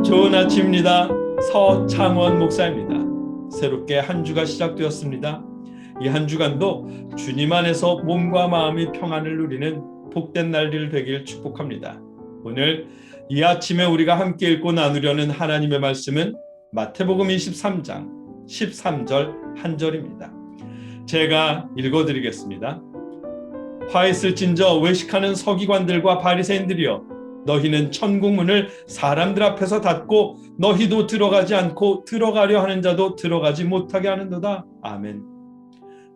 좋은 아침입니다. 서창원 목사입니다. 새롭게 한 주가 시작되었습니다. 이 한 주간도 주님 안에서 몸과 마음이 평안을 누리는 복된 날들 되길 축복합니다. 오늘 이 아침에 우리가 함께 읽고 나누려는 하나님의 말씀은 마태복음 23장 13절 한 절입니다. 제가 읽어드리겠습니다. 화 있을진저 외식하는 서기관들과 바리새인들이여, 너희는 천국 문을 사람들 앞에서 닫고 너희도 들어가지 않고 들어가려 하는 자도 들어가지 못하게 하는도다. 아멘.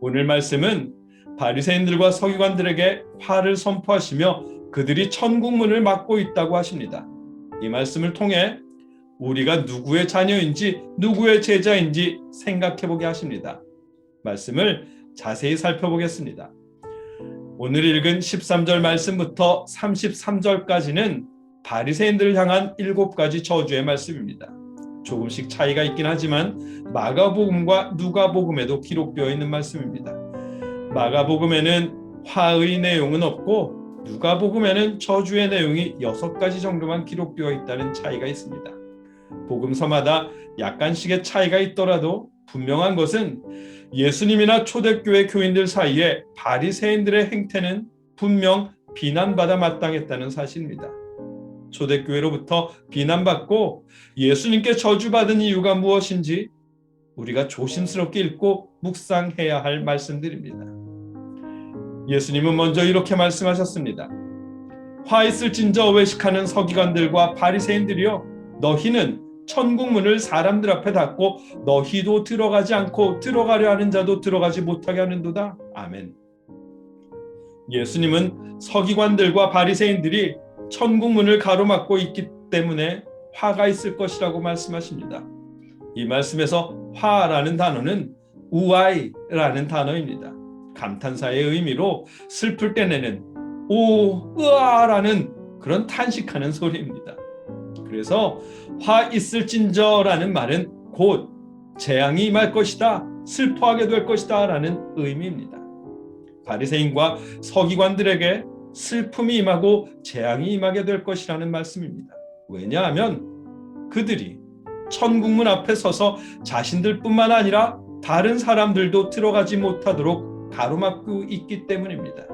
오늘 말씀은 바리새인들과 서기관들에게 화를 선포하시며 그들이 천국 문을 막고 있다고 하십니다. 이 말씀을 통해 우리가 누구의 자녀인지 누구의 제자인지 생각해보게 하십니다. 말씀을 자세히 살펴보겠습니다. 오늘 읽은 13절 말씀부터 33절까지는 바리새인들을 향한 7가지 저주의 말씀입니다. 조금씩 차이가 있긴 하지만 마가복음과 누가복음에도 기록되어 있는 말씀입니다. 마가복음에는 화의 내용은 없고 누가복음에는 저주의 내용이 6가지 정도만 기록되어 있다는 차이가 있습니다. 복음서마다 약간씩의 차이가 있더라도 분명한 것은 예수님이나 초대교회 교인들 사이에 바리새인들의 행태는 분명 비난받아 마땅했다는 사실입니다. 초대교회로부터 비난받고 예수님께 저주받은 이유가 무엇인지 우리가 조심스럽게 읽고 묵상해야 할 말씀들입니다. 예수님은 먼저 이렇게 말씀하셨습니다. 화 있을진저 외식하는 서기관들과 바리새인들이여, 너희는 천국 문을 사람들 앞에 닫고 너희도 들어가지 않고 들어가려 하는 자도 들어가지 못하게 하는도다. 아멘. 예수님은 서기관들과 바리새인들이 천국 문을 가로막고 있기 때문에 화가 있을 것이라고 말씀하십니다. 이 말씀에서 화라는 단어는 우아이라는 단어입니다. 감탄사의 의미로 슬플 때 내는 오, 으아라는 그런 탄식하는 소리입니다. 그래서 화 있을진저라는 말은 곧 재앙이 임할 것이다, 슬퍼하게 될 것이다 라는 의미입니다. 바리새인과 서기관들에게 슬픔이 임하고 재앙이 임하게 될 것이라는 말씀입니다. 왜냐하면 그들이 천국문 앞에 서서 자신들뿐만 아니라 다른 사람들도 들어가지 못하도록 가로막고 있기 때문입니다.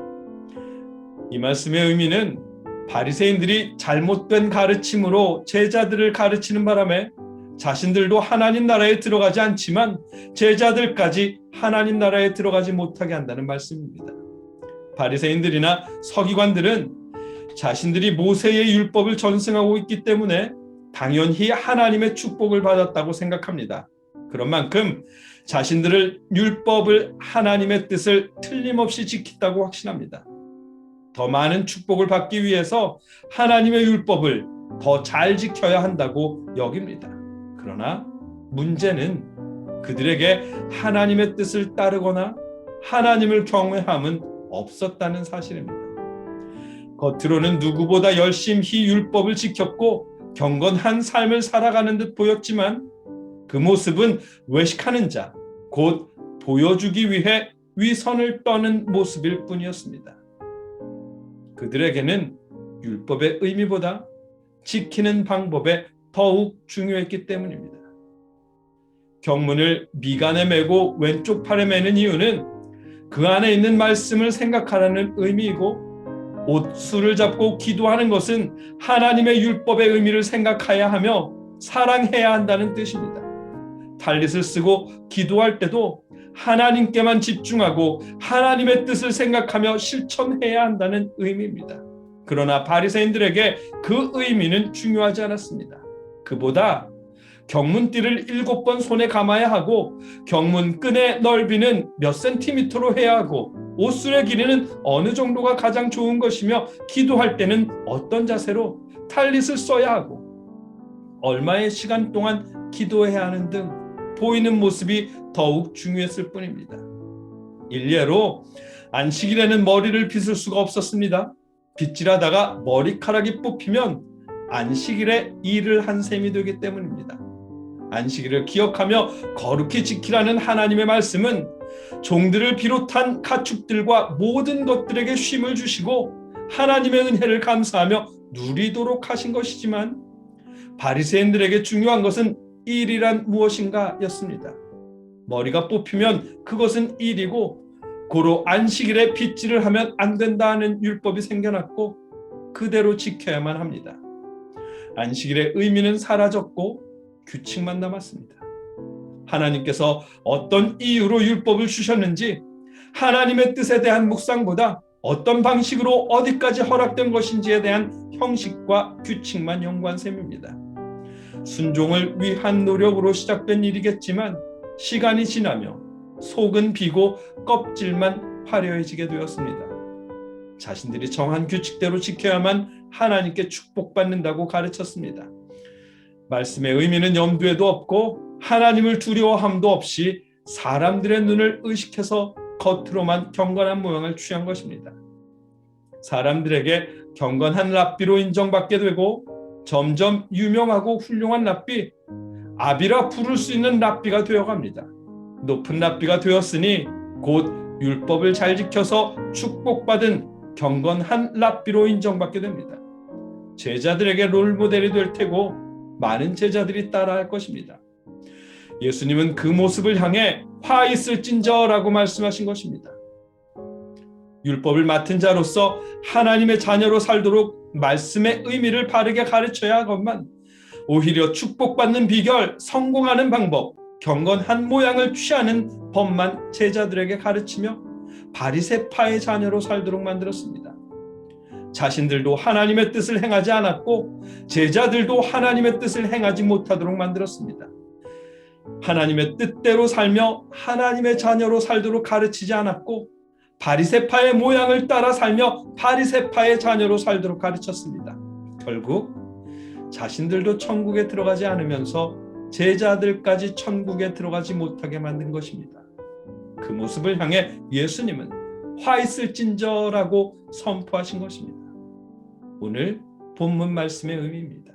이 말씀의 의미는 바리새인들이 잘못된 가르침으로 제자들을 가르치는 바람에 자신들도 하나님 나라에 들어가지 않지만 제자들까지 하나님 나라에 들어가지 못하게 한다는 말씀입니다. 바리새인들이나 서기관들은 자신들이 모세의 율법을 전승하고 있기 때문에 당연히 하나님의 축복을 받았다고 생각합니다. 그런 만큼 자신들을 율법을 하나님의 뜻을 틀림없이 지킨다고 확신합니다. 더 많은 축복을 받기 위해서 하나님의 율법을 더 잘 지켜야 한다고 여깁니다. 그러나 문제는 그들에게 하나님의 뜻을 따르거나 하나님을 경외함은 없었다는 사실입니다. 겉으로는 누구보다 열심히 율법을 지켰고 경건한 삶을 살아가는 듯 보였지만 그 모습은 외식하는 자, 곧 보여주기 위해 위선을 떠는 모습일 뿐이었습니다. 그들에게는 율법의 의미보다 지키는 방법에 더욱 중요했기 때문입니다. 경문을 미간에 메고 왼쪽 팔에 매는 이유는 그 안에 있는 말씀을 생각하라는 의미이고, 옷수를 잡고 기도하는 것은 하나님의 율법의 의미를 생각해야 하며 사랑해야 한다는 뜻입니다. 탈릿을 쓰고 기도할 때도 하나님께만 집중하고 하나님의 뜻을 생각하며 실천해야 한다는 의미입니다. 그러나 바리새인들에게 그 의미는 중요하지 않았습니다. 그보다 경문띠를 7번 손에 감아야 하고 경문 끈의 넓이는 몇 센티미터로 해야 하고 옷술의 길이는 어느 정도가 가장 좋은 것이며 기도할 때는 어떤 자세로 탈릿을 써야 하고 얼마의 시간 동안 기도해야 하는 등 보이는 모습이 더욱 중요했을 뿐입니다. 일례로 안식일에는 머리를 빗을 수가 없었습니다. 빗질하다가 머리카락이 뽑히면 안식일에 일을 한 셈이 되기 때문입니다. 안식일을 기억하며 거룩히 지키라는 하나님의 말씀은 종들을 비롯한 가축들과 모든 것들에게 쉼을 주시고 하나님의 은혜를 감사하며 누리도록 하신 것이지만 바리새인들에게 중요한 것은 일이란 무엇인가 였습니다. 머리가 뽑히면 그것은 일이고 고로 안식일에 빗질을 하면 안 된다는 율법이 생겨났고 그대로 지켜야만 합니다. 안식일의 의미는 사라졌고 규칙만 남았습니다. 하나님께서 어떤 이유로 율법을 주셨는지 하나님의 뜻에 대한 묵상보다 어떤 방식으로 어디까지 허락된 것인지에 대한 형식과 규칙만 연구한 셈입니다. 순종을 위한 노력으로 시작된 일이겠지만 시간이 지나며 속은 비고 껍질만 화려해지게 되었습니다. 자신들이 정한 규칙대로 지켜야만 하나님께 축복받는다고 가르쳤습니다. 말씀의 의미는 염두에도 없고 하나님을 두려워함도 없이 사람들의 눈을 의식해서 겉으로만 경건한 모양을 취한 것입니다. 사람들에게 경건한 랍비로 인정받게 되고 점점 유명하고 훌륭한 랍비, 아비라 부를 수 있는 랍비가 되어갑니다. 높은 랍비가 되었으니 곧 율법을 잘 지켜서 축복받은 경건한 랍비로 인정받게 됩니다. 제자들에게 롤모델이 될 테고 많은 제자들이 따라할 것입니다. 예수님은 그 모습을 향해 화 있을진저라고 말씀하신 것입니다. 율법을 맡은 자로서 하나님의 자녀로 살도록 말씀의 의미를 바르게 가르쳐야 하건만 오히려 축복받는 비결, 성공하는 방법, 경건한 모양을 취하는 법만 제자들에게 가르치며 바리새파의 자녀로 살도록 만들었습니다. 자신들도 하나님의 뜻을 행하지 않았고 제자들도 하나님의 뜻을 행하지 못하도록 만들었습니다. 하나님의 뜻대로 살며 하나님의 자녀로 살도록 가르치지 않았고 바리새파의 모양을 따라 살며 바리새파의 자녀로 살도록 가르쳤습니다. 결국 자신들도 천국에 들어가지 않으면서 제자들까지 천국에 들어가지 못하게 만든 것입니다. 그 모습을 향해 예수님은 화 있을진저라고 선포하신 것입니다. 오늘 본문 말씀의 의미입니다.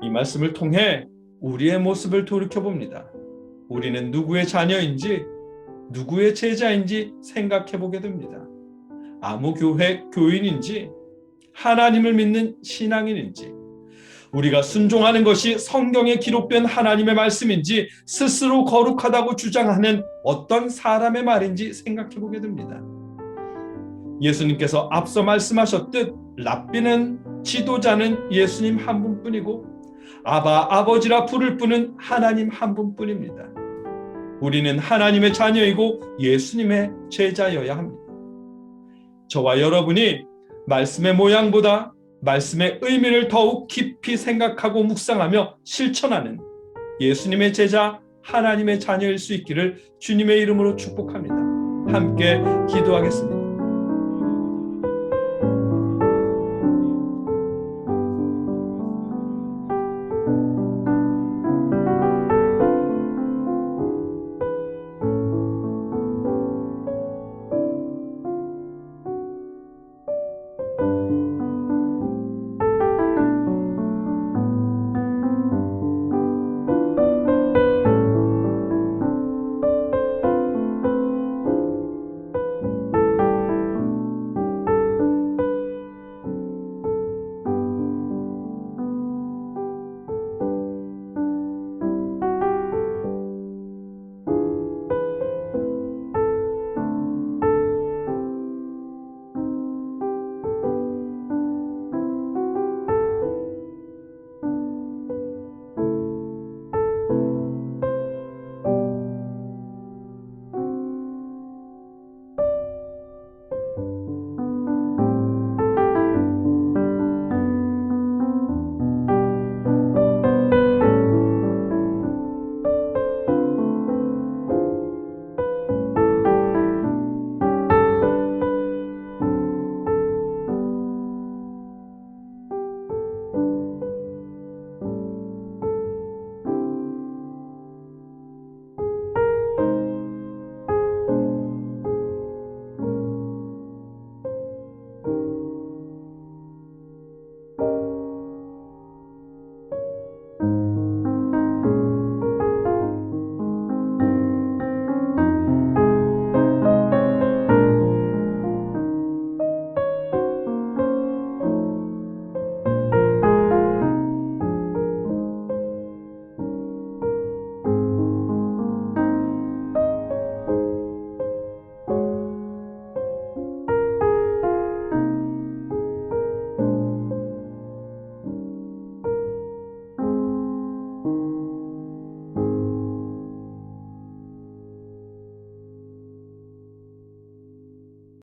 이 말씀을 통해 우리의 모습을 돌이켜봅니다. 우리는 누구의 자녀인지 누구의 제자인지 생각해 보게 됩니다. 아무 교회 교인인지 하나님을 믿는 신앙인인지 우리가 순종하는 것이 성경에 기록된 하나님의 말씀인지 스스로 거룩하다고 주장하는 어떤 사람의 말인지 생각해 보게 됩니다. 예수님께서 앞서 말씀하셨듯 랍비는 지도자는 예수님 한 분뿐이고 아버지라 부를 분은 하나님 한 분뿐입니다. 우리는 하나님의 자녀이고 예수님의 제자여야 합니다. 저와 여러분이 말씀의 모양보다 말씀의 의미를 더욱 깊이 생각하고 묵상하며 실천하는 예수님의 제자, 하나님의 자녀일 수 있기를 주님의 이름으로 축복합니다. 함께 기도하겠습니다.